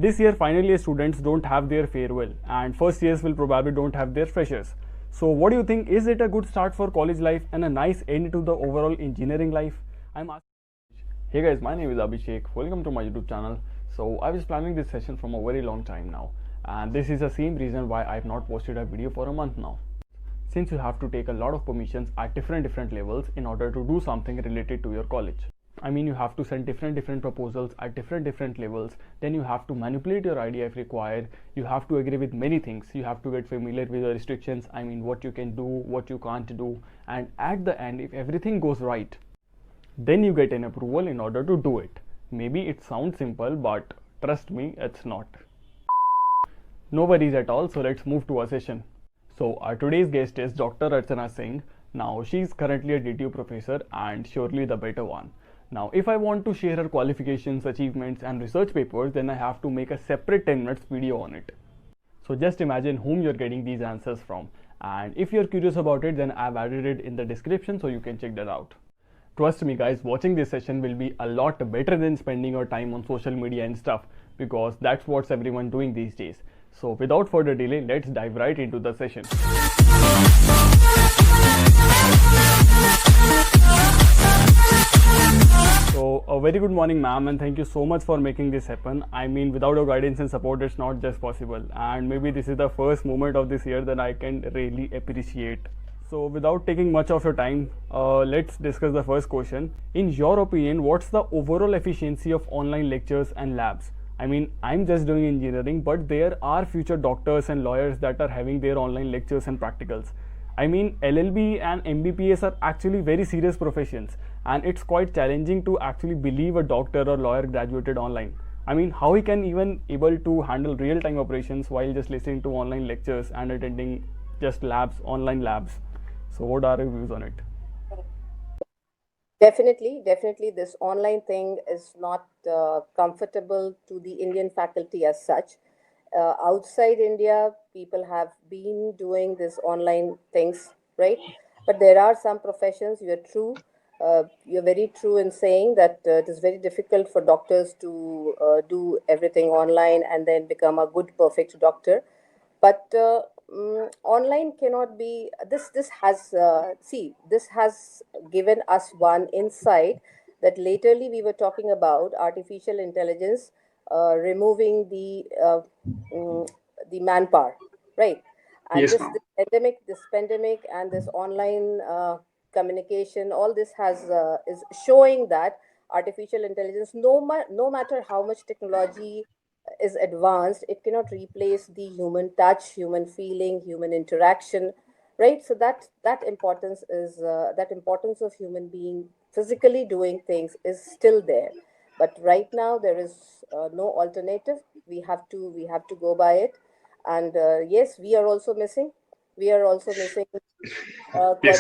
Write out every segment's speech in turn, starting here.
This year final year students don't have their farewell and first years will probably don't have their freshers. So what do you think, is it a good start for college life and a nice end to the overall engineering life? I'm asking. Hey guys, my name is Abhishek. Welcome to my YouTube channel. So I was planning this session from a very long time now, and this is the same reason why I've not posted a video for a month now. Since you have to take a lot of permissions at different levels in order to do something related to your college. I mean, you have to send different proposals at different levels, then you have to manipulate your idea if required, you have to agree with many things, you have to get familiar with the restrictions, I mean what you can do, what you can't do, and at the end if everything goes right, then you get an approval in order to do it. Maybe it sounds simple, but trust me, it's not. No worries at all, so let's move to our session. So our today's guest is Dr. Archana Singh. Now she is currently a DTU professor and surely the better one. Now if I want to share her qualifications, achievements and research papers, then I have to make a separate 10 minutes video on it. So just imagine whom you're getting these answers from, and if you're curious about it, then I've added it in the description so you can check that out. Trust me guys, watching this session will be a lot better than spending your time on social media and stuff, because that's what's everyone doing these days. So without further delay, let's dive right into the session. So a very good morning ma'am, and thank you so much for making this happen. I mean, without your guidance and support it's not just possible, and maybe this is the first moment of this year that I can really appreciate. So without taking much of your time, let's discuss the first question. In your opinion, what's the overall efficiency of online lectures and labs? I mean, I'm just doing engineering, but there are future doctors and lawyers that are having their online lectures and practicals. I mean, LLB and MBPS are actually very serious professions, and it's quite challenging to actually believe a doctor or lawyer graduated online. I mean, how he can even able to handle real-time operations while just listening to online lectures and attending just labs, online labs. So what are your views on it? Definitely, this online thing is not comfortable to the Indian faculty as such. Outside India, people have been doing this online things, right? But there are some professions, you're very true in saying that it is very difficult for doctors to do everything online and then become a good, perfect doctor. But online cannot be, this has given us one insight that laterly we were talking about artificial intelligence removing the manpower, right? And Yes, this pandemic and this online communication, all this is showing that artificial intelligence, no matter how much technology is advanced, it cannot replace the human touch, human feeling, human interaction, right? So that importance of human being physically doing things is still there. But right now there is no alternative. We have to go by it. And yes, we are also missing yes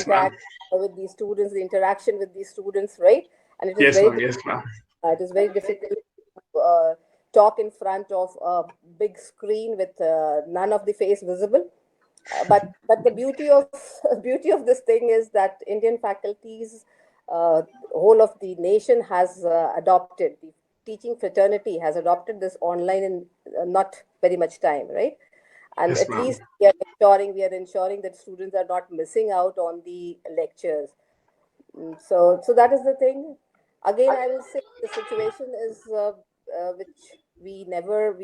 ma'am. contact with these students, the interaction with these students, right? And it is Yes very ma'am, yes ma'am. it is very difficult to talk in front of a big screen with none of the face visible. But the beauty of beauty of this thing is that Indian faculties, whole of the nation has adopted, the teaching fraternity has adopted this online in not very much time, right? And Yes at ma'am. least we are ensuring that students are not missing out on the lectures. So that is the thing. Again, I will say the situation is which we never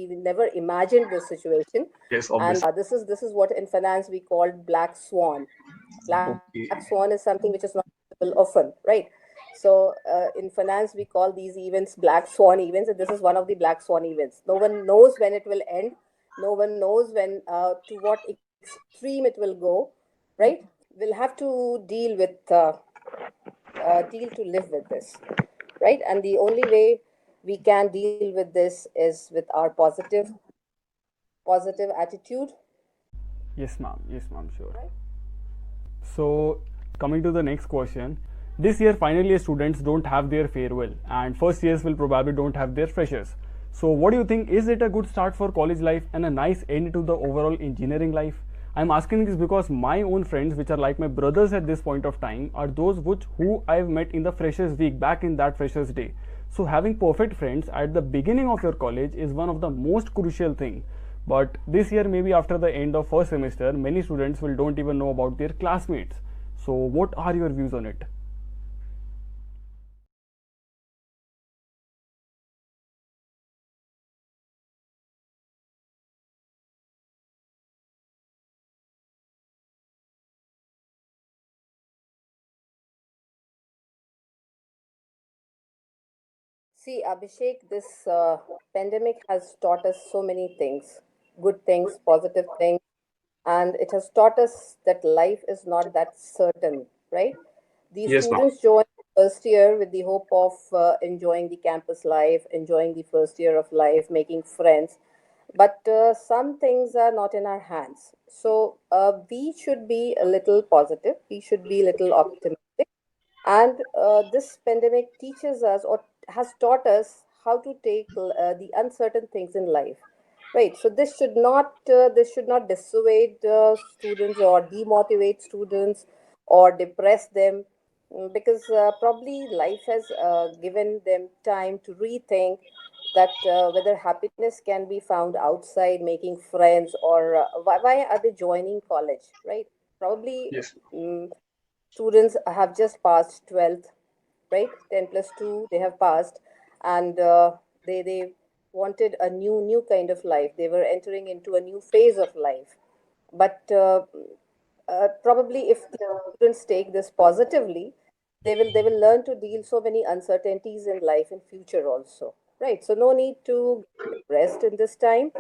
imagined this situation, Yes, and obviously. this is what in finance we called black swan. Black Okay. swan is something which is not visible often, right? So in finance we call these events black swan events, and this is one of the black swan events. No one knows when it will end. No one knows when to what extreme it will go, right? We'll have to deal to live with this, right? And the only way we can deal with this is with our positive attitude. Yes ma'am, yes ma'am, sure. Right. So coming to the next question, this year final year students don't have their farewell and first years will probably don't have their freshers. So what do you think, is it a good start for college life and a nice end to the overall engineering life? I'm asking this because my own friends, which are like my brothers at this point of time, are those who I've met in the freshers week, back in that freshers day. So having perfect friends at the beginning of your college is one of the most crucial thing. But this year, maybe after the end of first semester, many students will don't even know about their classmates. So what are your views on it? See, Abhishek, this pandemic has taught us so many things, good things, positive things, and it has taught us that life is not that certain, right? The Yes, ma'am. students join first year with the hope of enjoying the campus life, enjoying the first year of life, making friends. But some things are not in our hands. So we should be a little positive. We should be a little optimistic, and this pandemic teaches us or has taught us how to take the uncertain things in life. Right. So this should not dissuade students or demotivate students or depress them, because probably life has given them time to rethink that whether happiness can be found outside making friends, or why are they joining college, right? Probably Yes. mm students have just passed 12th, right? 10 plus 2 they have passed, and they wanted a new kind of life. They were entering into a new phase of life. But probably if the students take this positively, they will learn to deal so many uncertainties in life in future also, right? So no need to get depressed in this time,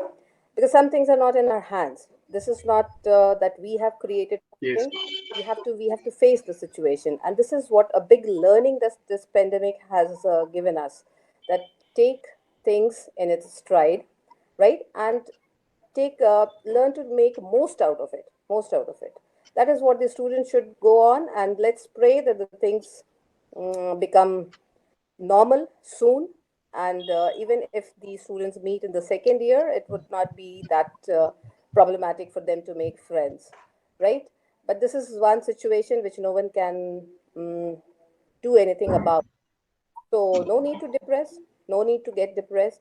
because some things are not in our hands. This is not that we have created Yes. something. We have to face the situation, and this is what a big learning that this pandemic has given us, that take things in its stride, right? And take learn to make most out of it. That is what the students should go on, and let's pray that the things become normal soon. And even if the students meet in the second year, it would not be that problematic for them to make friends, right? But this is one situation which no one can do anything about. So no need to depress, no need to get depressed.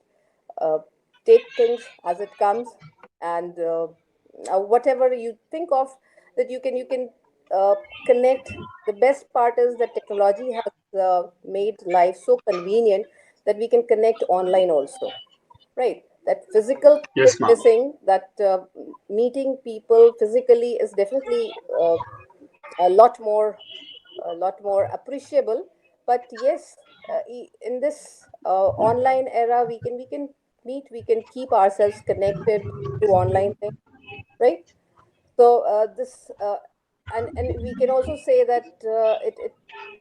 Uh, Take things as it comes, and whatever you think of, that you can uh, connect. The best part is that technology has made life so convenient that we can connect online also, right? That physical thing is Yes, ma'am. missing. That meeting people physically is definitely a lot more a lot more appreciable. But yes, in this online era, we can meet, we can keep ourselves connected through online things, right? So this and we can also say that it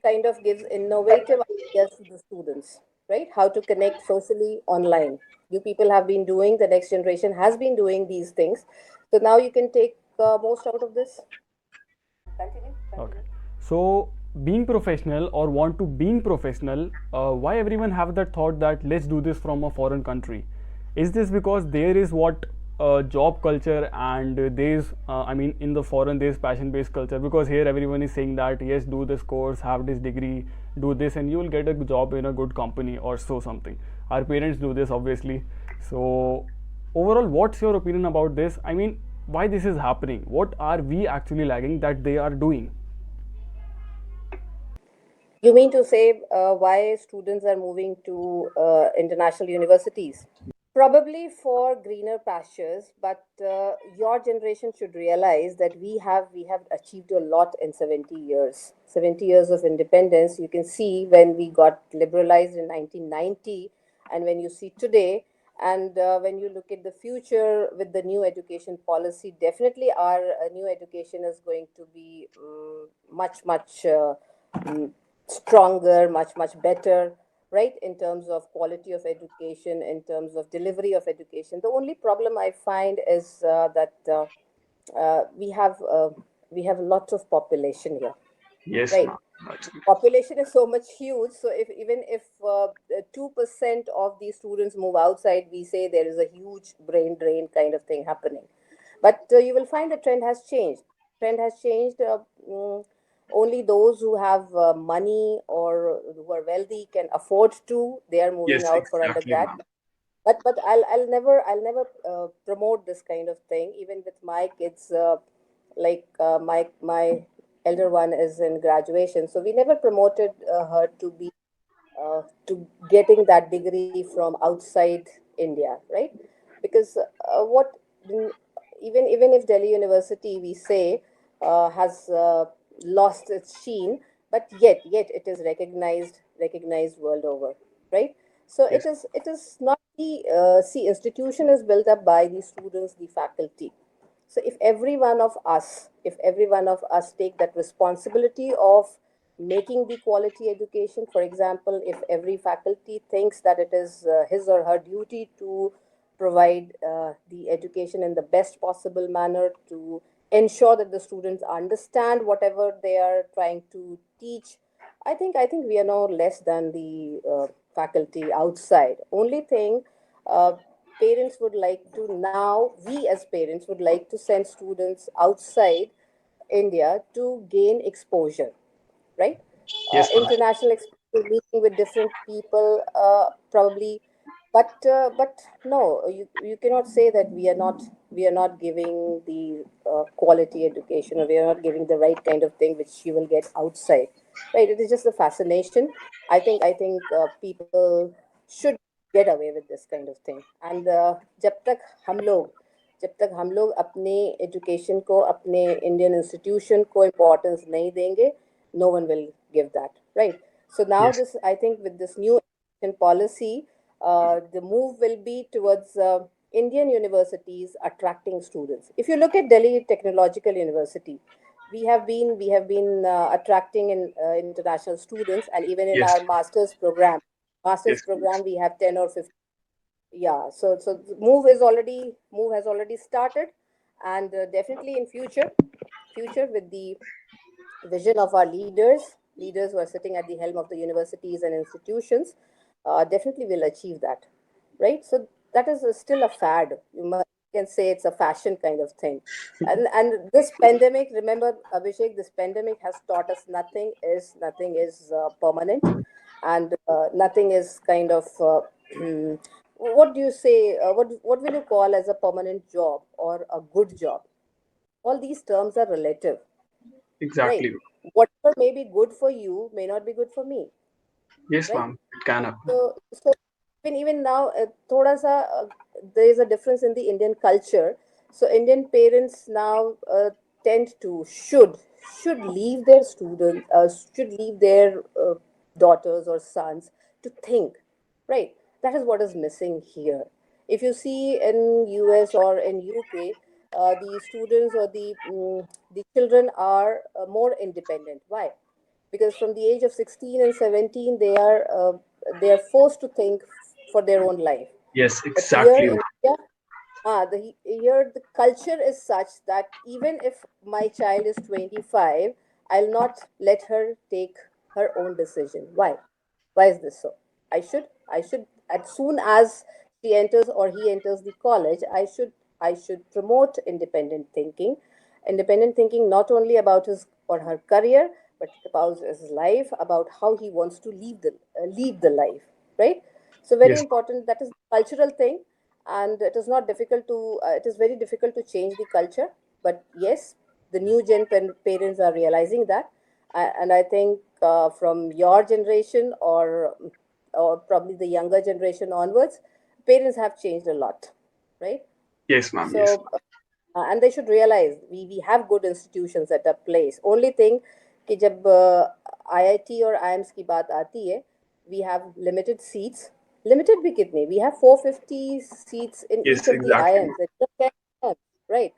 kind of gives innovative ideas to the students, right? How to connect socially online. You people have been doing, the next generation has been doing these things, so now you can take most out of this. Continue. Okay. So being professional or want to being professional, why everyone have that thought that let's do this from a foreign country? Is this because there is what job culture, and there's I mean in the foreign there's passion based culture, because here everyone is saying that yes, do this course, have this degree, do this and you will get a job in a good company or so something. Our parents do this obviously. So overall, what's your opinion about this? I mean, why this is happening? What are we actually lagging that they are doing? You mean to say why students are moving to international universities? Probably for greener pastures, but your generation should realize that we have achieved a lot in 70 years. 70 years of independence. You can see when we got liberalized in 1990, and when you see today, and when you look at the future with the new education policy, definitely our new education is going to be much mm, stronger, much better, right? In terms of quality of education, in terms of delivery of education. The only problem I find is that we have lots of population here, Yes, right? ma'am. Actually. Population is so much huge, so if even if 2% of the students move outside, we say there is a huge brain drain kind of thing happening. But you will find the trend has changed. Trend has changed. Only those who have money or who are wealthy can afford to. They are moving Yes, out for exactly, undergrad. ma'am. But I'll never promote this kind of thing. Even with my kids, my elder one is in graduation, so we never promoted her to getting that degree from outside India, right? Because what even if Delhi University, we say, has lost its sheen, but yet it is recognized world over, right? So Yes, it is not the see, institution is built up by the students, the faculty. So if every one of us take that responsibility of making the quality education, for example, if every faculty thinks that it is his or her duty to provide the education in the best possible manner, to ensure that the students understand whatever they are trying to teach, I think we are no less than the faculty outside. Only thing, uh, parents would like to, now we as parents would like to send students outside India to gain exposure, right? yes, ma'am. International exposure, meeting with different people, probably. But no, you cannot say that we are not giving the quality education, or we are not giving the right kind of thing which you will get outside, right? It is just a fascination. I think people should get away with this kind of thing. And जब तक हम लोग जब तक हम लोग अपने education को, अपने इंडियन इंस्टीट्यूशन को इम्पोर्टेंस नहीं देंगे, no one will give that, right? So now Yes, this, I think, with this new education policy, the move will be towards Indian universities attracting students. If you look at Delhi Technological University, we have been attracting international students, and even in yes, our master's yes, program yes, we have 10 or 15. Yeah, so the move has already started. And definitely in future, with the vision of our leaders who are sitting at the helm of the universities and institutions, definitely will achieve that, right? So that is still a fad. You can say it's a fashion kind of thing. And this pandemic, remember, Abhishek, this pandemic has taught us nothing is permanent, and nothing is kind of what do you say? What will you call as a permanent job or a good job? All these terms are relative, right? exactly. Whatever may be good for you may not be good for me, Yes, right? ma'am. It can happen. So even now, thoda sa, there is a difference in the Indian culture. So Indian parents now tend to should leave their students, should leave their daughters or sons to think, right? That is what is missing here. If you see in US or in UK, the students or the children are more independent. Why? Because from the age of 16 and 17, they are forced to think for their own life. Yes, But here exactly, ma'am. in India, here the culture is such that even if my child is 25, I'll not let her take her own decision. Why is this so? I should, as soon as she enters or he enters the college, I should promote independent thinking, not only about his or her career, but about his life, about how he wants to lead the life, right? So very Yes, important. That is the cultural thing. And it is not difficult to it is very difficult to change the culture. But yes, the new parents are realizing that. And I think from your generation, or probably the younger generation onwards, parents have changed a lot, right? yes, ma'am. Yes, So and they should realize we have good institutions at a place. Only thing कि जब IIT और IIMs की बात आती है, we have limited seats. Limited भी कितने? We have 450 seats in yes, each of the exactly, ma'am. IIMs. It's just 10 IIMs, right?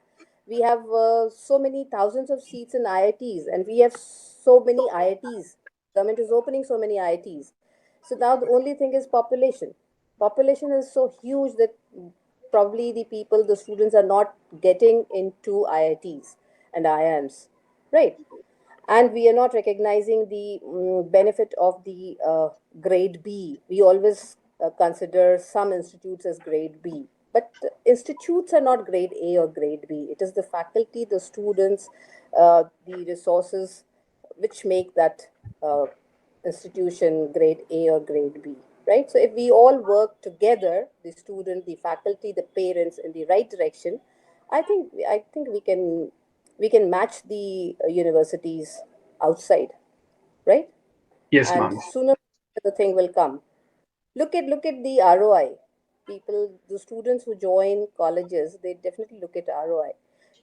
We have so many thousands of seats in IITs, and we have so many IITs. Government is opening so many IITs. So now the only thing is population. Population is so huge that probably the students are not getting into IITs and IIMs, right? And we are not recognizing the benefit of the grade B. We always consider some institutes as grade B, but institutes are not grade A or grade B. It is the faculty, the students, the resources which make that institution grade A or grade B, right? So if we all work together, the student, the faculty, the parents, in the right direction, I think we can match the universities outside, right? Yes, And ma'am. sooner the thing will come. Look at the ROI. People, the students who join colleges, they definitely look at ROI.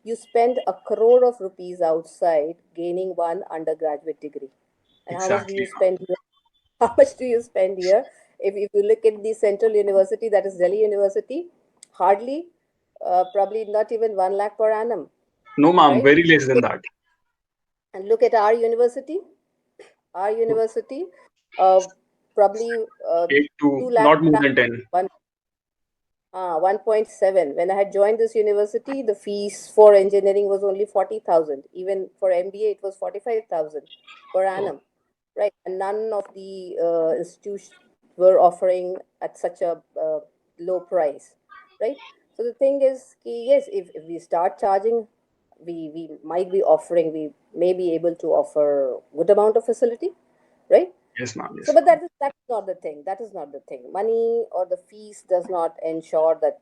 You spend a crore of rupees outside gaining one undergraduate degree. And how much do Exactly, you spend here? How much do you spend here? If you look at the central university, that is Delhi University, hardly, probably not even 1 lakh per annum, no, ma'am. right? Very less than that. And look at our university, uh, probably uh, Eight to 2 lakh, not more than 10. 1.7. When I had joined this university, the fees for engineering was only 40,000. Even for MBA, it was 45,000 per Oh, annum, right? And none of the institutions were offering at such a low price, right? So the thing is, yes, if we start charging, we might be offering, we may be able to offer good amount of facility, right? yes, ma'am. So, Yes, but that's not the thing. That is not the thing. Money or the fees does not ensure that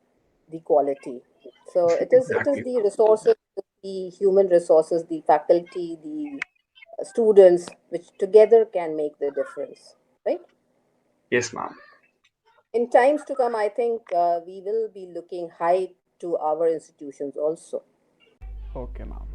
the quality. So it is exactly. the resources, the human resources, the faculty, the students, which together can make the difference, right? Yes, ma'am. In times to come, I think we will be looking high to our institutions also. Okay, ma'am.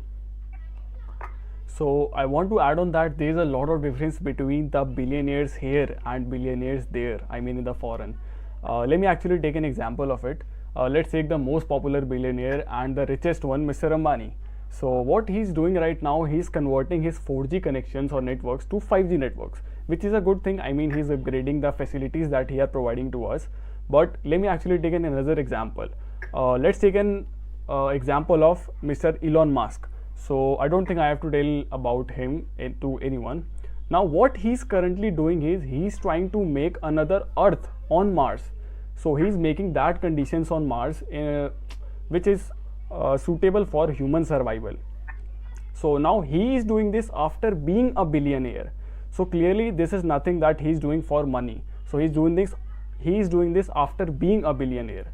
So I want to add on that there is a lot of difference between the billionaires here and billionaires there. I mean in the foreign. Let me actually take an example of it. Let's take the most popular billionaire and the richest one, Mr. Ambani. So what he's doing right now, he's converting his 4G connections or networks to 5G networks, which is a good thing. I mean he's upgrading the facilities that he are providing to us. But let me actually take another example. Let's take an example of Mr. Elon Musk. So I don't think I have to tell about him to anyone. Now what he's currently doing is he's trying to make another Earth on Mars. So he's making that conditions on Mars which is suitable for human survival. So now he is doing this after being a billionaire. So clearly this is nothing that he's doing for money. So he's doing this after being a billionaire.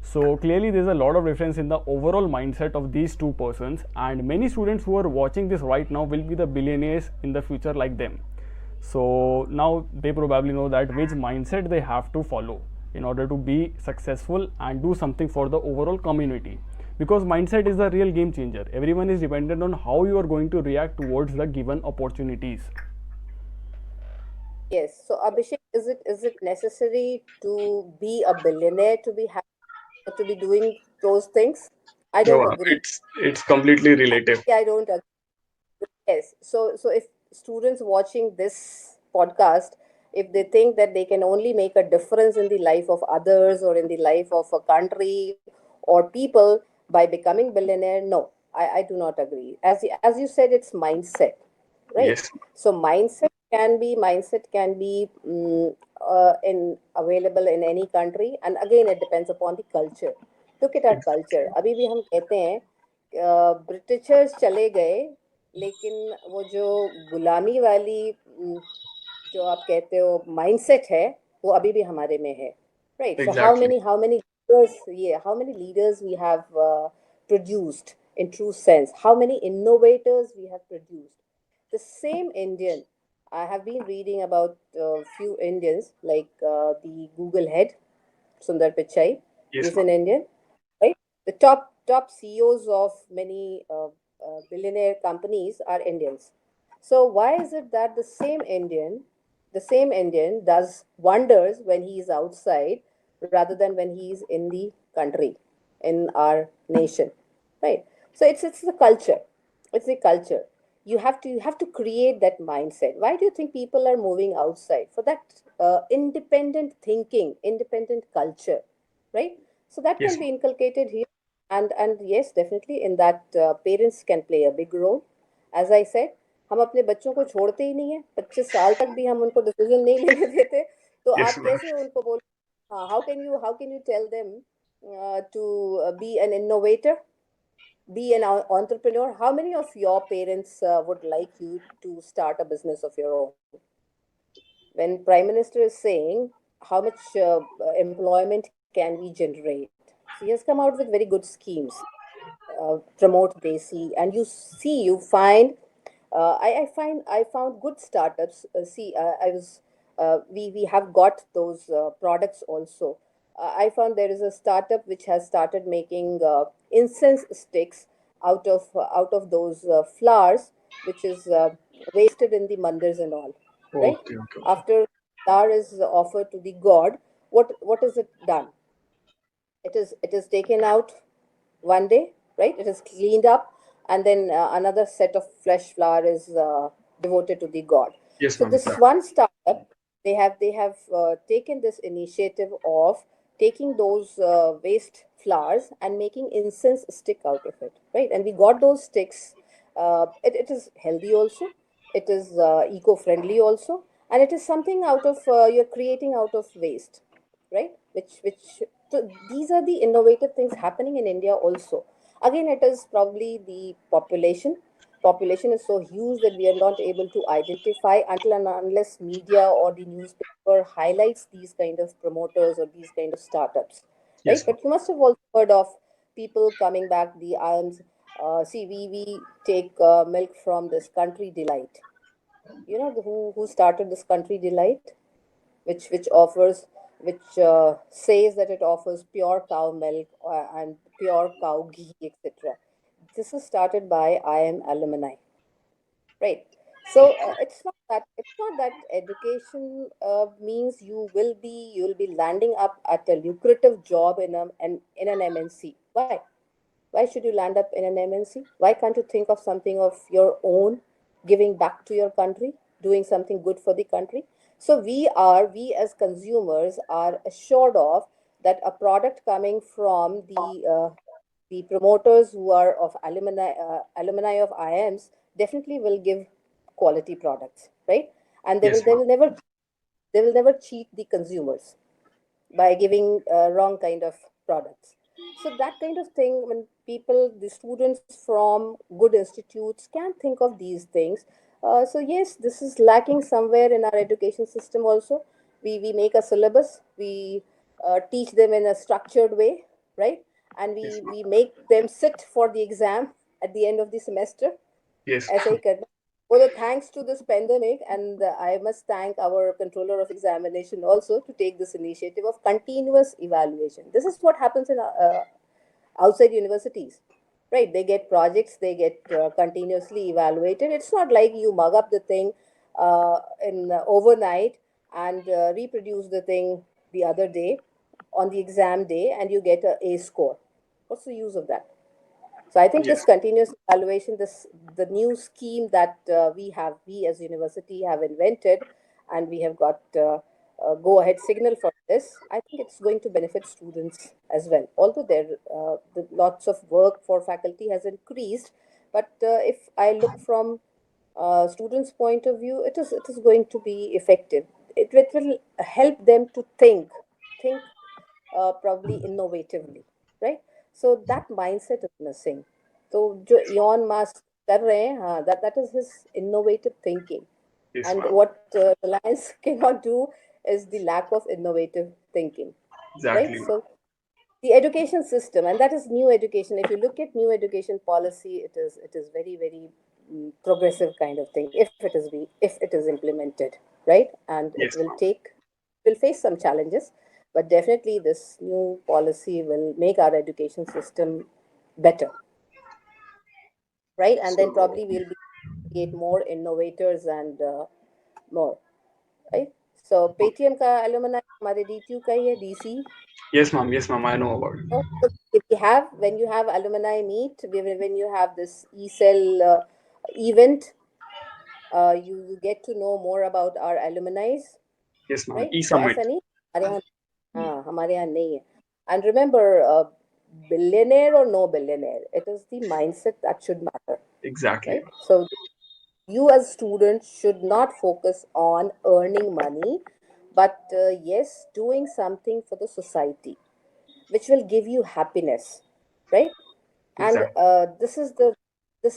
So clearly there's a lot of difference in the overall mindset of these two persons, and many students who are watching this right now will be the billionaires in the future like them. So now they probably know that which mindset they have to follow in order to be successful and do something for the overall community, because mindset is the real game changer. Everyone is dependent on how you are going to react towards the given opportunities. Yes. So Abhishek, is it necessary to be a billionaire to be happy, to be doing those things? I No, don't ma'am. agree. It's completely relative. I don't agree. Yes. So if students watching this podcast, if they think that they can only make a difference in the life of others or in the life of a country or people by becoming billionaire, no, I do not agree. As you said, it's mindset, right? Yes, So mindset can be in available in any country, and again it depends upon the culture. Look at our culture. अभी भी हम कहते हैं Britishers चले गए, लेकिन वो जो गुलामी वाली जो आप कहते हो माइंडसेट है, वो अभी भी हमारे में है, right? So how exactly. Many how many leaders, ये how many leaders we have produced in true sense, how many innovators we have produced. The same Indian, I have been reading about a few Indians like the Google head Sundar Pichai. Yes, He's ma'am. an Indian, right? The top CEOs of many billionaire companies are Indians. So why is it that the same Indian does wonders when he is outside rather than when he is in the country, in our nation, right? So it's the culture. It's the culture. You have to create that mindset. Why do you think people are moving outside for that independent thinking, independent culture, right? So that Yes, can ma'am. be inculcated here, and yes, definitely in that parents can play a big role. As I said, हम अपने बच्चों को छोड़ते ही नहीं है, 25 साल तक भी हम उनको डिसीजन नहीं लेने देते, तो Yes, आप ma'am. कैसे उनको बोल, हाँ, how can you tell them to be an innovator, be an entrepreneur? How many of your parents would like you to start a business of your own? When Prime Minister is saying how much employment can we generate, so he has come out with very good schemes, promote desi, and you find I found good startups. See, I was we have got those products also. I found there is a startup which has started making incense sticks out of those flowers, which is wasted in the mandirs and all, right? Okay, okay, okay. After flower is offered to the god, what is it done? It is taken out one day, right? It is cleaned up, and then another set of fresh flour is devoted to the god. Yes, So ma'am. this Exactly. one startup, they have taken this initiative of taking those waste flowers and making incense stick out of it, right? And we got those sticks. It is healthy also. It is eco-friendly also, and it is something out of you're creating out of waste, right? Which so these are the innovative things happening in India also. Again, it is probably the population is so huge that we are not able to identify until and unless media or the newspaper highlights these kind of promoters or these kind of startups, right? Yes, ma'am. But you must have also heard of people coming back the arms. See, we take milk from this Country Delight. You know who started this Country Delight, which offers, which says that it offers pure cow milk and pure cow ghee, etc. This is started by IM alumni, right? So it's not that education means you will be landing up at a lucrative job in an MNC. Why should you land up in an MNC? Why can't you think of something of your own, giving back to your country, doing something good for the country? So we as consumers are assured of that a product coming from the promoters who are of alumni of IMs definitely will give quality products, right? And they will Yes, they ma'am. will never they will never cheat the consumers by giving wrong kind of products. So that kind of thing, when people, the students from good institutes can think of these things. So yes, this is lacking somewhere in our education system also. We make a syllabus, we teach them in a structured way, right? And Yes, ma'am. we make them sit for the exam at the end of the semester. Yes, ऐसा ही ma'am. करना. Although thanks to this pandemic, and I must thank our controller of examination also to take this initiative of continuous evaluation. This is what happens in outside universities, right? They get projects, they get continuously evaluated. It's not like you mug up the thing in overnight and reproduce the thing the other day on the exam day and you get a score. What's the use of that? So I think this Yes, continuous evaluation, this the new scheme that we as university have invented, and we have got go ahead signal for this. I think it's going to benefit students as well. Although the lots of work for faculty has increased, but if I look from students' point of view, it is going to be effective. It will help them to think probably innovatively, right? So that mindset is missing. So जो Elon Musk कर रहे हैं, हाँ, that is his innovative thinking. yes, And ma'am. what Reliance cannot do is the lack of innovative thinking, right? Exactly, ma'am. So the education system, and that is new education. If you look at new education policy, it is very very progressive kind of thing if it is implemented, right? And it Yes, will ma'am. face some challenges, but definitely this new policy will make our education system better, right? And then So, probably we'll be create more innovators and more, right? So Paytm ka alumni हमारे DTU का ही है, DC. yes, ma'am. Yes, ma'am. I know about it. No, so if you have when you have alumni meet, when you have this e-cell event, you get to know more about our alumni, Yes, ma'am. right? So E-Summit. ऐसा नहीं हमारे यहाँ, हाँ हमारे यहाँ नहीं है. And remember, billionaire or no billionaire, it is the mindset that should matter, Exactly. right? So you as students should not focus on earning money, but yes, doing something for the society. which will give you happiness, right? And Exactly. this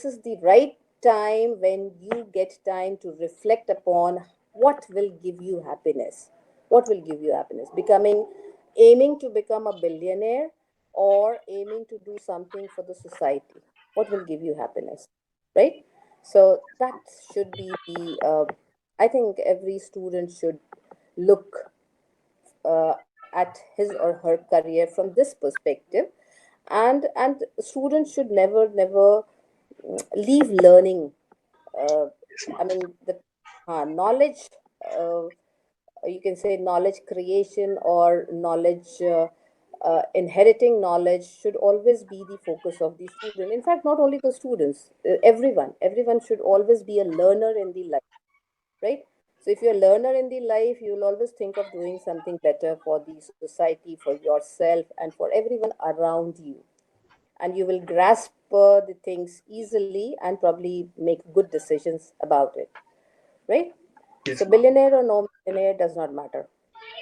is the right time when you get time to reflect upon what will give you happiness. What will give you happiness? Aiming to become a billionaire, or aiming to do something for the society? What will give you happiness, right? So that should be the I think every student should look at his or her career from this perspective. And students should never leave learning. uh, Yes, I ma'am. mean, the knowledge, uh, you can say knowledge creation or knowledge, inheriting knowledge should always be the focus of the student. In fact, not only the students, everyone should always be a learner in the life, right? So if you're a learner in the life, you will always think of doing something better for the society, for yourself, and for everyone around you. And you will grasp the things easily and probably make good decisions about it, right? So Yes, ma'am. billionaire or no billionaire does not matter.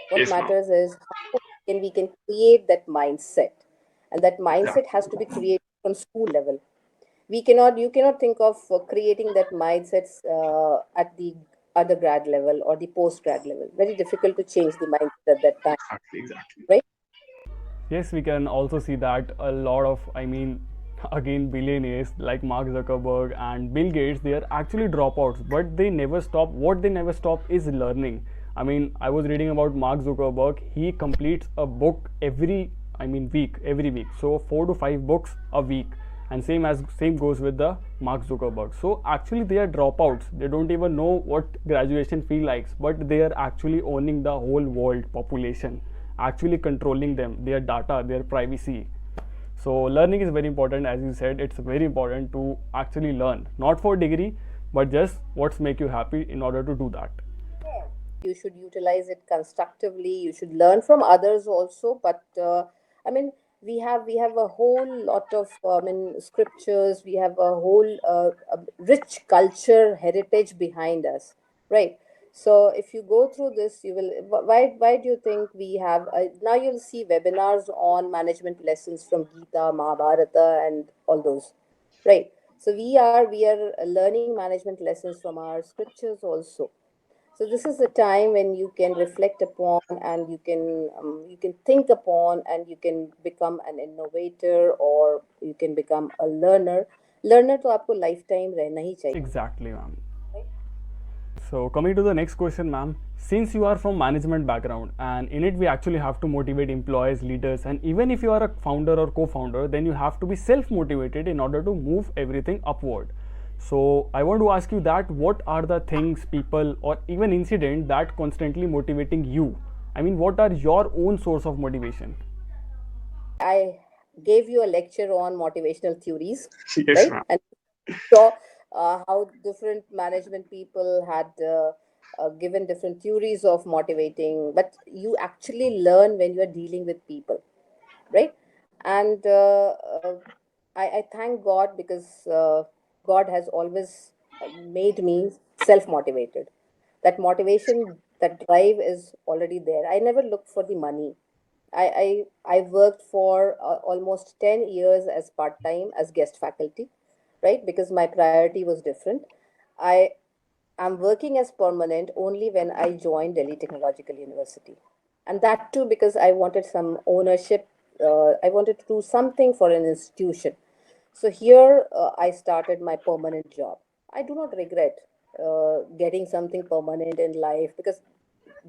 What Yes, ma'am. matters is how we can create that mindset, and that mindset Exactly. has to be created from school level. You cannot think of creating that mindsets at the undergrad level or the post grad level. Very difficult to change the mindset at that time, Exactly. Exactly. right? Yes, we can also see that a lot of, again, billionaires like Mark Zuckerberg and Bill Gates, they are actually dropouts, but they never stop. What they never stop is learning. I was reading about Mark Zuckerberg. He completes a book every week. So 4 to 5 books a week, and same goes with the Mark Zuckerberg. So actually, they are dropouts. They don't even know what graduation feel like, but they are actually owning the whole world population, actually controlling them, their data, their privacy. So learning is very important. As you said, it's very important to actually learn, not for degree, but just what's make you happy in order to do that. You should utilize it constructively. You should learn from others also. But I mean, we have a whole lot of scriptures. We have a whole rich culture heritage behind us, right? So if you go through this, you will. Why do you think we have now? You'll see webinars on management lessons from Gita, Mahabharata, and all those, right? So we are learning management lessons from our scriptures also. So this is a time when you can reflect upon, and you can think upon, and you can become an innovator, or you can become a learner. Learner तो आपको lifetime रहना ही चाहिए, Exactly, ma'am. right? So coming to the next question, ma'am, since you are from management background, and in it we actually have to motivate employees, leaders, and even if you are a founder or co-founder, then you have to be self-motivated in order to move everything upward. So I want to ask you that what are the things, people, or even incident that constantly motivating you? What are your own source of motivation? I gave you a lecture on motivational theories, Yes, right? ma'am. And saw how different management people had given different theories of motivating, but you actually learn when you are dealing with people, right? And I thank God, because God has always made me self motivated. That motivation, that drive is already there. I never looked for the money. I worked for almost 10 years as part time as guest faculty, right? Because my priority was different. I am working as permanent only when I joined Delhi Technological University. And that too because I wanted some ownership. I wanted to do something for an institution. So here I started my permanent job. I do not regret getting something permanent in life, because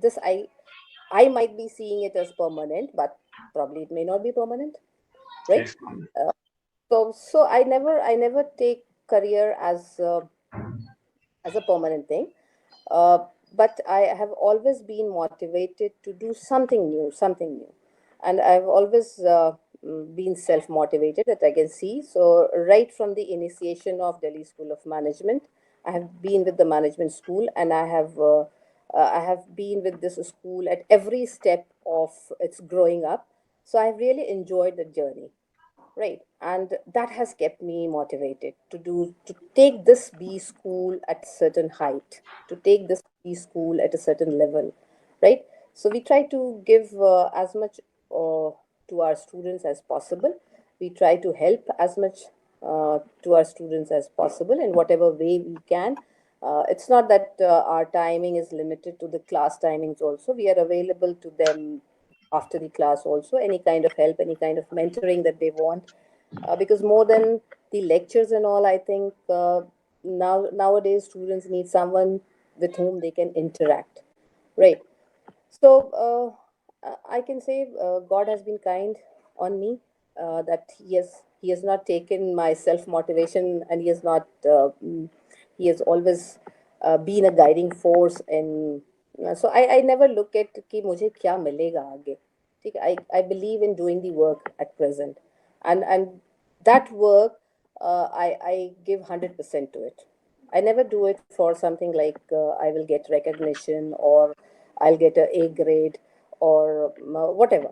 this I might be seeing it as permanent, but probably it may not be permanent, right? Yes, ma'am. So I never take career as a permanent thing. Uh, but I have always been motivated to do something new, and I've always been self motivated, that I can see. So right from the initiation of Delhi School of Management, I have been with the management school, and I have been with this school at every step of its growing up. So I've really enjoyed the journey, right? And that has kept me motivated to take this B school at certain height, to take this B school at a certain level, right? So we try to give as much to to our students as possible. We try to help as much to our students as possible in whatever way we can. It's not that our timing is limited to the class timings also. We are available to them after the class also, any kind of help, any kind of mentoring that they want. Because more than the lectures and all, I think nowadays students need someone with whom they can interact, right? So I can say God has been kind on me. That he has not taken my self motivation, and he has not he has always been a guiding force. And so I never look at कि मुझे क्या मिलेगा आगे. ठीक है? I believe in doing the work at present, and that work I give 100% to it. I never do it for something like I will get recognition, or I'll get a grade, or whatever.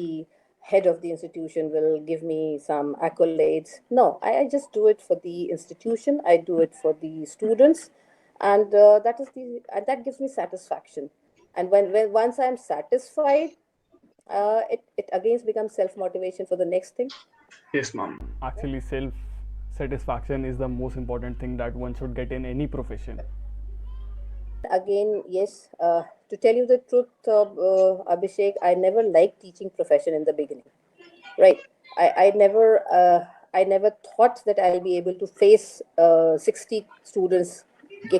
The head of the institution will give me some accolades. No, I just do it for the institution. I do it for the students, and that gives me satisfaction. And when once I'm satisfied, it again becomes self motivation for the next thing. Yes, ma'am. Actually, self satisfaction is the most important thing that one should get in any profession. Again, yes, to tell you the truth, Abhishek, I never liked teaching profession in the beginning. Right. I never thought that I'll be able to face 60 students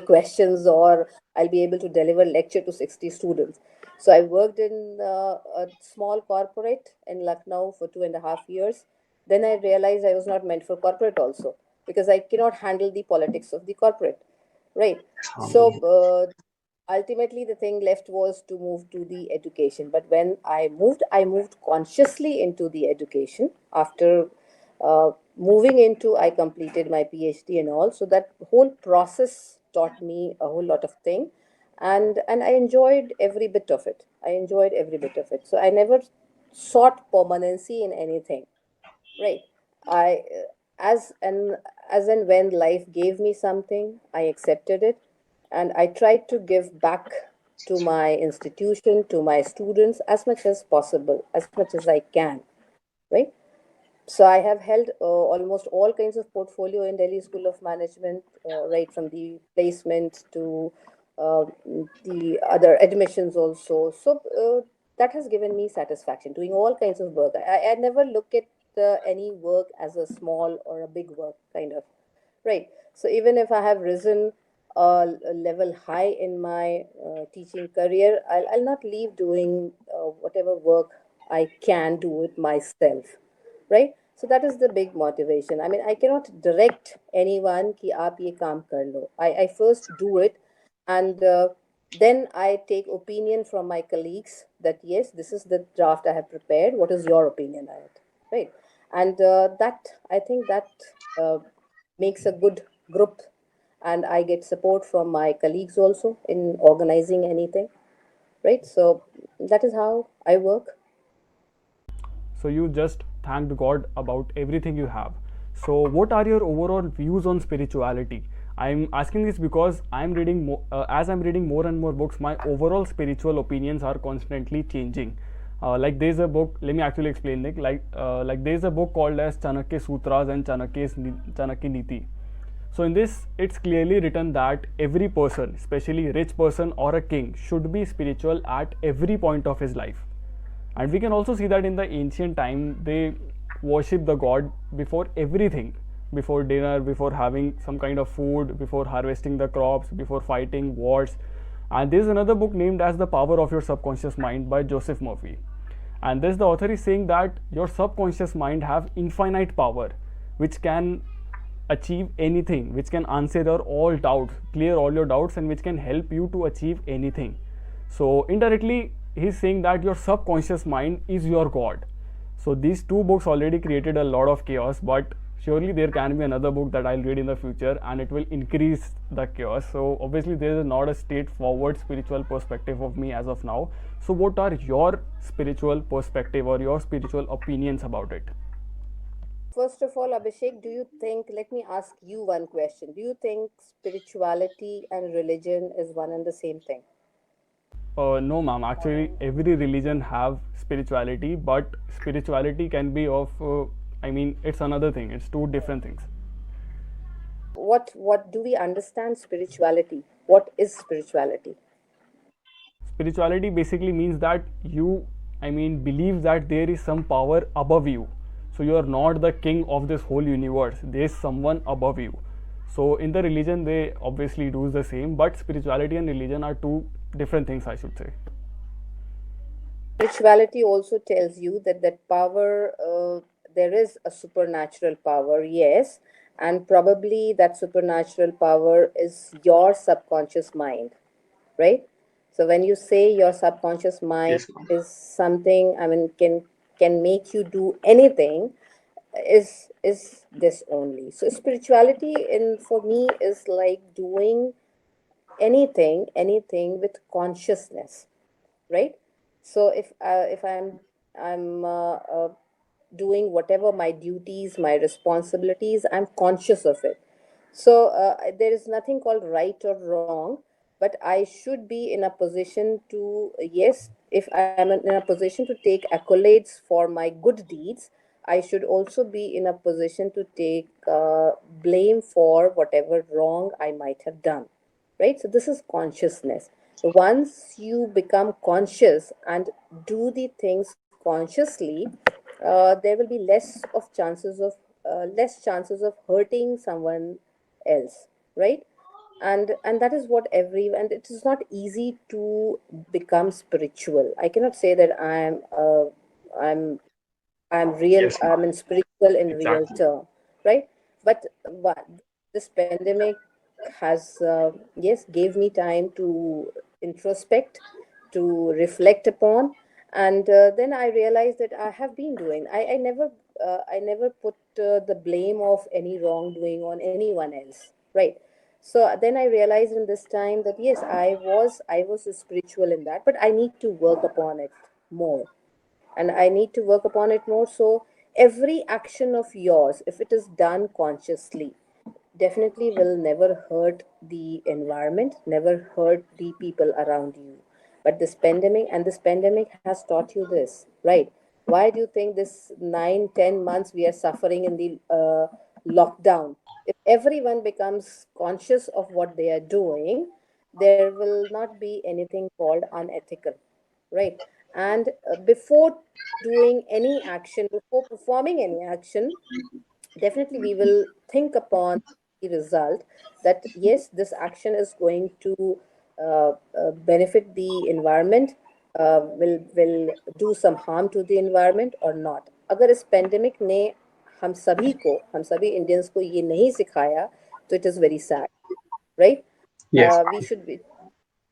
questions, or I'll be able to deliver lecture to 60 students. So I worked in a small corporate in Lucknow for 2.5 years. Then I realized I was not meant for corporate also, because I cannot handle the politics of the corporate. Right. Yes, So ma'am. ultimately the thing left was to move to the education. But when I moved consciously into the education. After moving into, I completed my PhD and all. So that whole process taught me a whole lot of thing, and I enjoyed every bit of it. I enjoyed every bit of it. So I never sought permanency in anything. Right. I as and when life gave me something, I accepted it, and I tried to give back to my institution, to my students, as much as possible, as much as I can. Right. So I have held almost all kinds of portfolio in Delhi School of Management, right from the placement to uh, the other admissions also. So that has given me satisfaction doing all kinds of work. I never look at any work as a small or a big work kind of. Right. So even if I have risen a level high in my teaching career, I'll not leave doing whatever work I can do it myself. Right. So that is the big motivation. I mean, I cannot direct anyone कि आप ये काम कर लो. I first do it, and then I take opinion from my colleagues that yes, this is the draft I have prepared. What is your opinion on it? Right. And that, I think that uh, makes a good group, and I get support from my colleagues also in organizing anything. Right. So that is how I work. So you just thanked God about everything you have. So what are your overall views on spirituality? I'm asking this because as I'm reading more and more books, my overall spiritual opinions are constantly changing. Like there's a book. Let me actually explain it. Like there's a book called as Chanakya Sutras and Chanakya Niti. So in this, it's clearly written that every person, especially rich person or a king, should be spiritual at every point of his life. And we can also see that in the ancient time, they worship the god before everything, before dinner, before having some kind of food, before harvesting the crops, before fighting wars. And there's another book named as The Power of Your Subconscious Mind by Joseph Murphy. And this, the author is saying that your subconscious mind have infinite power, which can achieve anything, which can answer your all doubts, clear all your doubts, and which can help you to achieve anything. So indirectly, he's saying that your subconscious mind is your god. So these two books already created a lot of chaos, but surely there can be another book that I'll read in the future and it will increase the chaos. So obviously there is not a straightforward spiritual perspective of me as of now. So what are your spiritual perspective or your spiritual opinions about it? First of all, Abhishek, do you think, let me ask you one question. Do you think spirituality and religion is one and the same thing? No, ma'am. Actually, every religion have spirituality, but spirituality can be of. I mean, it's another thing. It's two different things. What do we understand spirituality? What is spirituality? Spirituality basically means that you, I mean, believe that there is some power above you. So you are not the king of this whole universe. There is someone above you. So in the religion, they obviously do the same, but spirituality and religion are two different things, I should say. Spirituality also tells you that that power, there is a supernatural power, yes, and probably that supernatural power is your subconscious mind, right? So when you say your subconscious mind Yes, ma'am. is something, I mean, can make you do anything, is this only. So spirituality in for me is like doing anything with consciousness, right? So if I'm doing whatever my duties, my responsibilities, I'm conscious of it. So there is nothing called right or wrong, but I should be in a position to, yes, if I am in a position to take accolades for my good deeds, I should also be in a position to take blame for whatever wrong I might have done, right? So this is consciousness. Once you become conscious and do the things consciously, there will be less chances of hurting someone else, right? And that is what every and it is not easy to become spiritual. I cannot say that I'm I'm real, Yes, I'm ma'am. in spiritual in real Exactly. term, right? But this pandemic has, yes, gave me time to introspect, to reflect upon, and then I realized that I have been doing. I never put the blame of any wrongdoing on anyone else, right? So then I realized in this time that yes, I was spiritual in that, but I need to work upon it more, and I need to work upon it more. So every action of yours, if it is done consciously, definitely will never hurt the environment, never hurt the people around you. But this pandemic has taught you this, right? Why do you think this 9, 10 months we are suffering in the lockdown? If everyone becomes conscious of what they are doing, there will not be anything called unethical, right? And before doing any action, before performing any action, definitely we will think upon the result, that yes, this action is going to benefit the environment, will do some harm to the environment or not. अगर इस pandemic ने हम सभी Indians को ये नहीं सिखाया, तो it is very sad, right? Yes, We ma'am. should be,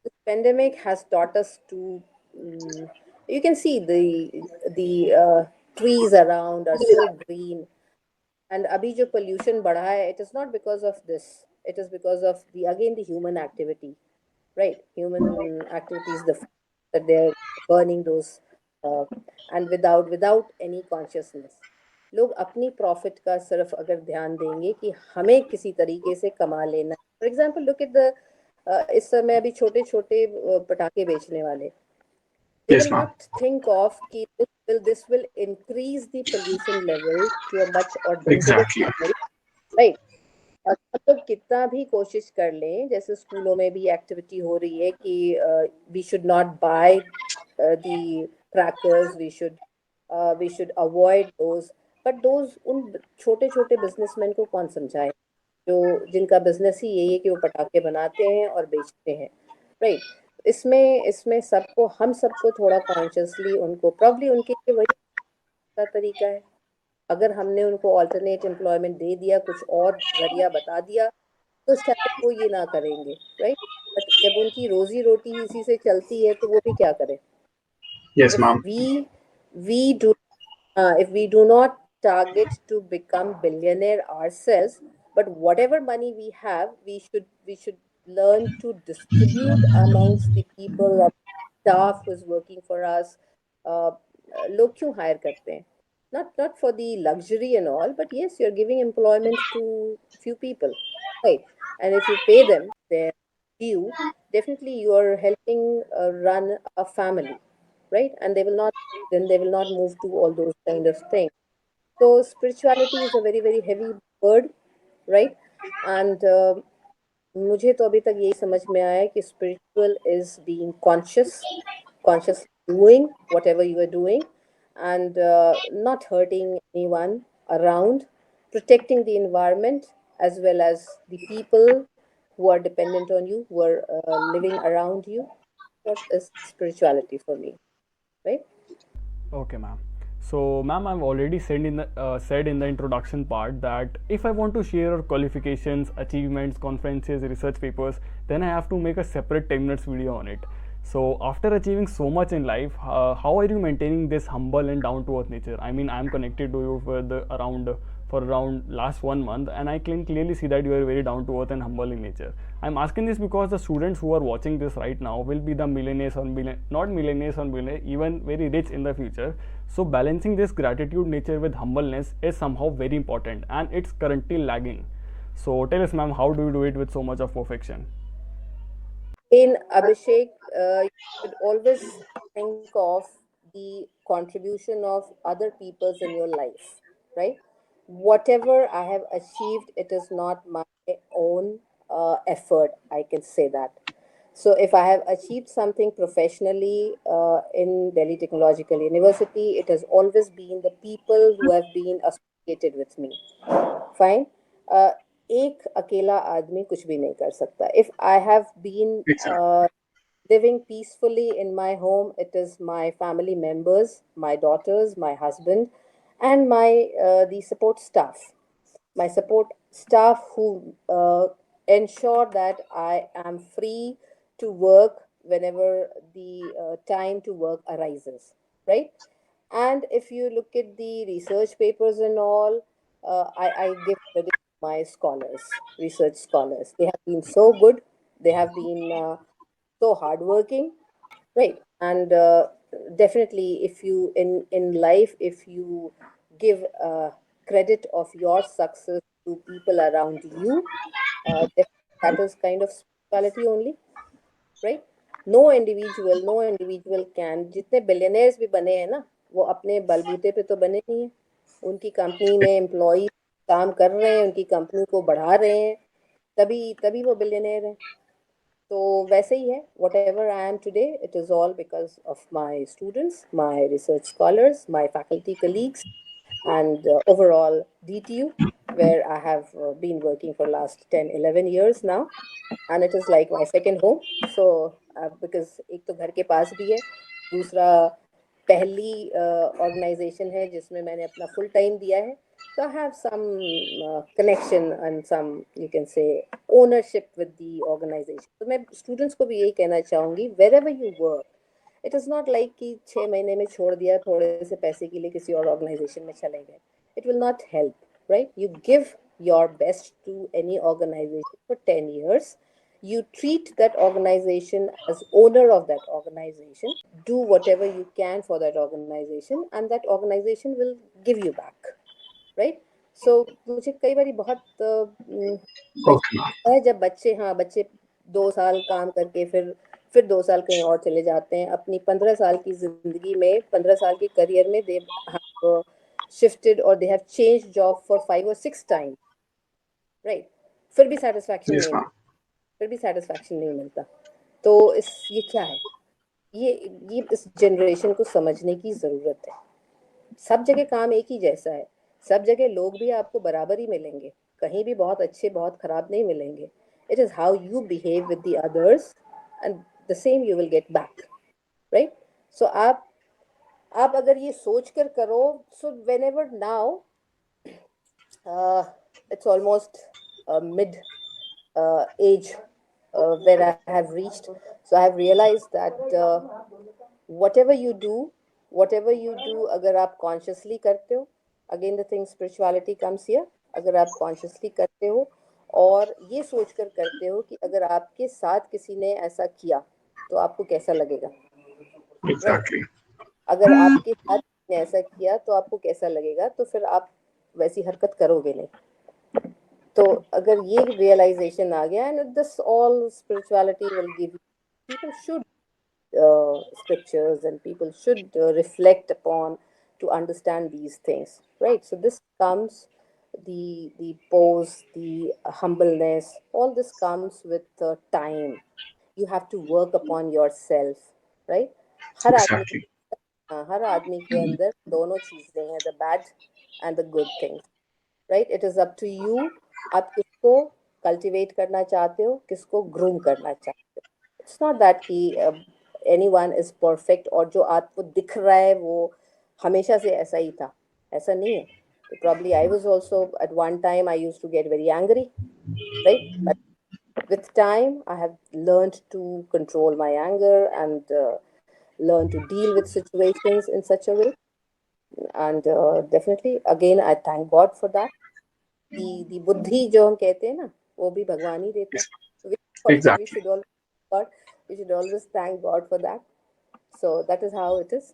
the pandemic has taught us to, you can see the trees around are so green, and abhi jo pollution बढ़ा है, it is not because of this, it is because of the again the human activity, right? Human activities, the fact that they're burning those, uh, and without any consciousness, लोग अपनी profit का सिर्फ अगर ध्यान देंगे कि हमें किसी तरीके से कमा लेना, for example look at the, इस समय अभी छोटे छोटे पटाखे बेचने वाले, they Yes, will ma'am. not think of कि this will increase the pollution level to a much or dangerous Exactly. level, right? और हम लोग कितना भी कोशिश कर लें, जैसे स्कूलों में भी एक्टिविटी हो रही है कि we should not buy the crackers, we should avoid those, but those उन छोटे छोटे बिजनेसमैन को कौन समझाए, जो जिनका बिजनेस ही यही है कि वो पटाखे बनाते हैं और बेचते हैं, राइट? इसमें इसमें सबको हम सबको थोड़ा कॉन्शियसली उनको प्रॉब्ली उनके लिए वही का तरीका है। अगर हमने उनको ऑल्टरनेट एम्प्लॉयमेंट दे दिया, कुछ और जरिया बता दिया, तो शायद वो ये ना करेंगे, राइट? बट जब उनकी रोजी रोटी ही इसी से चलती है, तो वो भी क्या करें? Yes, if ma'am. we do if we do not target to become billionaire ourselves, but whatever money we have, we should learn to distribute amongst the people or staff who is working for us. लोग क्यों higher करते हैं? Not for the luxury and all, but yes, you're giving employment to few people, right? And if you pay them, you, definitely you are helping run a family, right? And they will not move to all those kind of things. So spirituality is a very, very heavy word, right? And मुझे तो अभी तक यही समझ में आया है कि spiritual is being conscious doing whatever you are doing, and not hurting anyone around, protecting the environment as well as the people who are dependent on you, who are living around you. What is spirituality for me, right? Okay, ma'am. So, ma'am, I've already said in the introduction part that if I want to share our qualifications, achievements, conferences, research papers, then I have to make a separate 10 minutes video on it. So, after achieving so much in life, how are you maintaining this humble and down to earth nature? I mean, I'm connected to you for around last 1 month, and I can clearly see that you are very down to earth and humble in nature. I'm asking this because the students who are watching this right now will be the millionaires or not millionaires or millionaires, even very rich in the future. So balancing this gratitude nature with humbleness is somehow very important, and it's currently lagging. So tell us, ma'am, how do you do it with so much of perfection? In Abhishek, you should always think of the contribution of other peoples in your life, right? Whatever I have achieved, it is not my own effort, I can say that. So if I have achieved something professionally in Delhi Technological University, it has always been the people who have been associated with me. Fine. uh, एक अकेला आदमी कुछ भी नहीं कर सकता. If I have been Exactly. living peacefully in my home, it is my family members, my daughters, my husband, and the support staff who ensure that I am free to work whenever the time to work arises, right? And if you look at the research papers and all, I give credit to my scholars, research scholars. They have been so good. They have been so hardworking, right? And definitely, if you in life, if you give credit of your success to people around you, that is kind of spirituality only, right. No individual can, जितने billionaires भी बने हैं ना, वो अपने बलबूते पे तो बने नहीं है. उनकी कंपनी में एम्प्लॉय काम कर रहे हैं, उनकी कंपनी को बढ़ा रहे हैं, तभी तभी वो बिलियनर हैं. तो वैसे ही है, what ever I am today, it is all because of my students, my research scholars, my faculty colleagues, and overall DTU, where I have been working for last 10-11 years now, and it is like my second home. So because एक तो घर के पास भी है, दूसरा पहली organisation है जिसमें मैंने अपना फुल टाइम दिया है. So I have some connection and some, you can say, ownership with the organization. तो मैं स्टूडेंट्स को भी यही कहना चाहूँगी, wherever you work, it is not like कि 6 महीने में छोड़ दिया, थोड़े से पैसे के लिए किसी और ऑर्गेनाइजेशन में चले गए. It will not help, right? You give your best to any organization for 10 years. You treat that organization as owner of that organization. Do whatever you can for that organization, and that organization will give you back, right? So मुझे कई बार बहुत Okay, ma'am. लगता है, जब बच्चे, हाँ, बच्चे 2 साल काम करके फिर 2 साल कहीं और चले जाते हैं. अपनी 15 साल की जिंदगी में, 15 साल के करियर में, दे हैव शिफ्टेड और they have change job for 5 or 6 time, right? फिर भी सेटिस्फैक्शन Yes, नहीं ma'am. फिर भी सेटिस्फैक्शन नहीं मिलता. तो ये क्या है? ये ये इस जनरेशन को समझने की ज़रूरत है. सब जगह काम एक ही जैसा है, सब जगह लोग भी आपको बराबर ही मिलेंगे, कहीं भी बहुत अच्छे बहुत खराब नहीं मिलेंगे. It is how you behave with the others, and the same you will get back, right? So आप अगर ये सोच कर करो, so whenever now, it's almost mid age where I have reached. So I have realized that whatever you do, whatever you do, अगर आप consciously करते हो, again the thing spirituality comes here. अगर आप consciously करते हो और ये सोच कर करते हो कि अगर आपके साथ किसी ने ऐसा किया तो आपको कैसा लगेगा, राइट? Exactly. अगर आपके साथ किसी ने ऐसा किया तो आपको कैसा लगेगा, तो फिर आप वैसी हरकत करोगे नहीं. तो अगर ये realization आ गया, and this all spirituality will give you, people should scriptures, and people should reflect upon to understand these things, right? So this comes, the pose, the humbleness, all this comes with time. You have to work upon yourself, right? हर आदमी Exactly. हर आदमी के अंदर दोनों चीजें हैं, the bad and the good things, right? It is up to you. आप किसको cultivate करना चाहते हो, किसको groom करना चाहते हो. It's not that कि anyone is perfect, और जो आपको दिख रहा है वो हमेशा से ऐसा ही था, ऐसा नहीं है. तो probably I was also at one time I used to get very angry, right? But with time I have learned to control my anger, and learn to deal with situations in such a way. And definitely again I thank God for that. The बुद्धि जो हम कहते हैं ना, वो भी भगवान ही देता है. So we Exactly. should always God, we should always thank God for that. So that is how it is.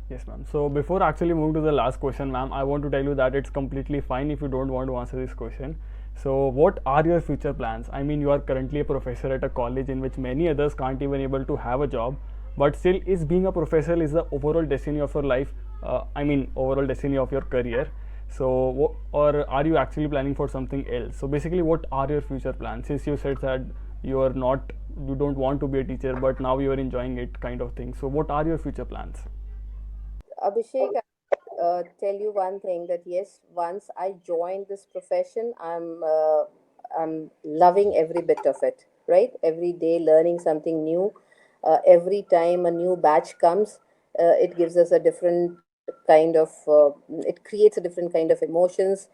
Yes, ma'am. So before actually moving to the last question, ma'am, I want to tell you that it's completely fine if you don't want to answer this question. So what are your future plans? I mean, you are currently a professor at a college in which many others can't even able to have a job, but still, is being a professor is the overall destiny of your life? I mean, overall destiny of your career. So, or are you actually planning for something else? So basically, what are your future plans? Since you said that you are not, you don't want to be a teacher, but now you are enjoying it, kind of thing. So, what are your future plans? Abhishek, tell you one thing, that yes, once I joined this profession, I'm loving every bit of it. Right, every day learning something new. Every time a new batch comes, it gives us a different kind of. It creates a different kind of emotions.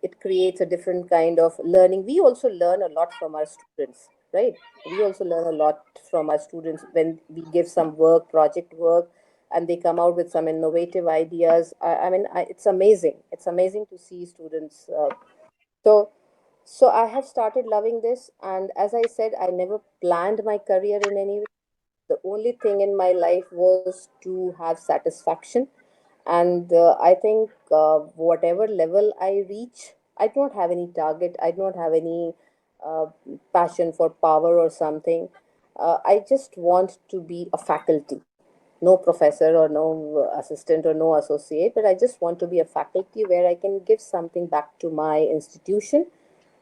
It creates a different kind of learning. We also learn a lot from our students, right? We also learn a lot from our students when we give some work, project work, and they come out with some innovative ideas. I mean, it's amazing. It's amazing to see students. So, so I have started loving this, and as I said, I never planned my career in any way. The only thing in my life was to have satisfaction, and I think whatever level I reach, I don't have any target. I don't have any uh, passion for power or something. I just want to be a faculty, no professor or no assistant or no associate, but I just want to be a faculty where I can give something back to my institution,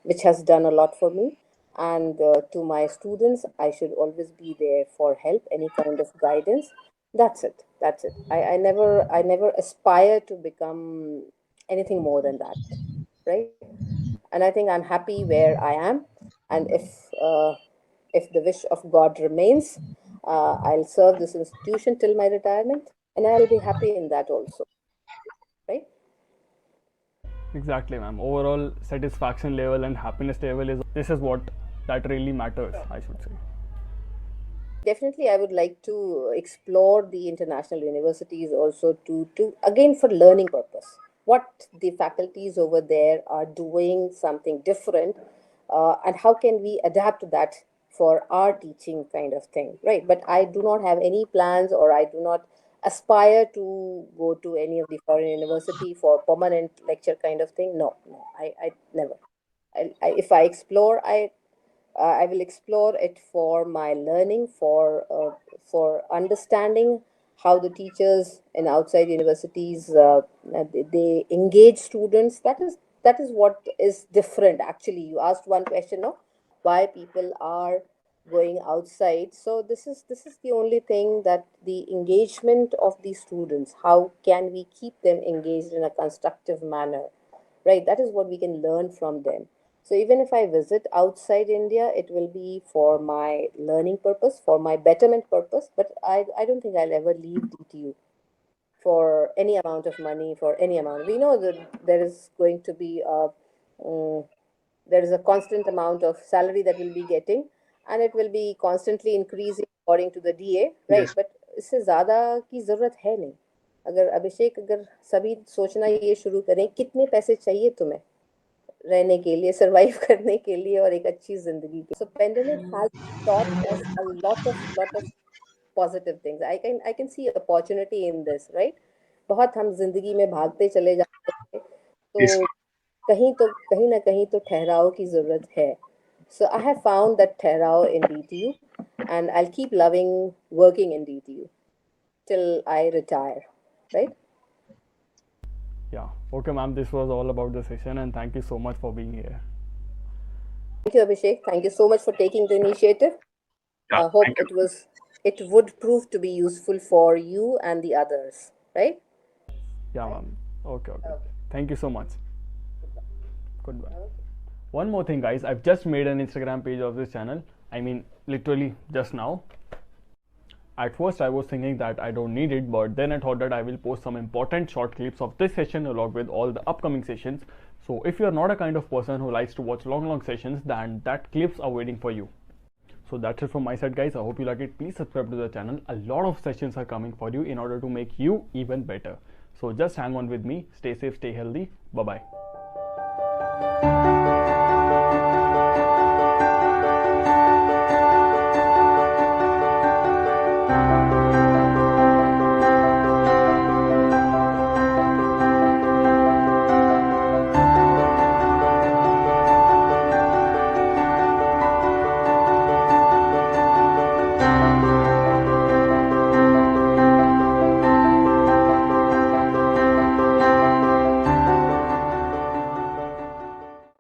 which has done a lot for me. And to my students, I should always be there for help, any kind of guidance. That's it. That's it. I never aspire to become anything more than that, right? And I think I'm happy where I am. And if the wish of God remains, I'll serve this institution till my retirement, and I'll be happy in that also, right? Exactly, ma'am. Overall satisfaction level and happiness level is this is what that really matters, I should say. Definitely, I would like to explore the international universities also, to again for learning purpose. What the faculties over there are doing something different, and how can we adapt that for our teaching kind of thing, right? But I do not have any plans, or I do not aspire to go to any of the foreign university for permanent lecture kind of thing. No, no, I never. If I explore, I will explore it for my learning, for understanding how the teachers in outside universities they engage students. That is what is different. Actually, you asked one question, no, why people are going outside. So this is the only thing, that the engagement of the students. How can we keep them engaged in a constructive manner? Right, that is what we can learn from them. So even if I visit outside India, it will be for my learning purpose, for my betterment purpose. But I don't think I'll ever leave DTU for any amount of money, for any amount. We know that um, there is a constant amount of salary that we'll be getting, and it will be constantly increasing according to the DA, right? Yes. But इससे ज़्यादा की ज़रूरत है नहीं. अगर अभिषेक, अगर सभी सोचना ये शुरू करें, कितने पैसे चाहिए तुम्हें रहने के लिए, सरवाइव करने के लिए, और एक अच्छी जिंदगी के. So pandemic has taught us a lot of positive things. I can see opportunity in this, right? बहुत हम जिंदगी में भागते चले जाते हैं, तो Yes. कहीं ना कहीं तो ठहराव की जरूरत है. So I have found that ठहराव in DTU, and I'll keep loving working in DTU till I retire, right? Yeah. Okay, ma'am. This was all about the session, and thank you so much for being here. Thank you, Abhishek. Thank you so much for taking the initiative. Yeah, Hope thank you. it would prove to be useful for you and the others, right? Yeah, Right. ma'am. Okay, okay. Okay. Thank you so much. Goodbye. Okay. One more thing, guys. I've just made an Instagram page of this channel. I mean, literally just now. At first, I was thinking that I don't need it, but then I thought that I will post some important short clips of this session along with all the upcoming sessions. So, if you're not a kind of person who likes to watch long sessions, then that clips are waiting for you. So that's it from my side, guys. I hope you like it. Please subscribe to the channel. A lot of sessions are coming for you in order to make you even better. So just hang on with me. Stay safe, stay healthy. Bye bye.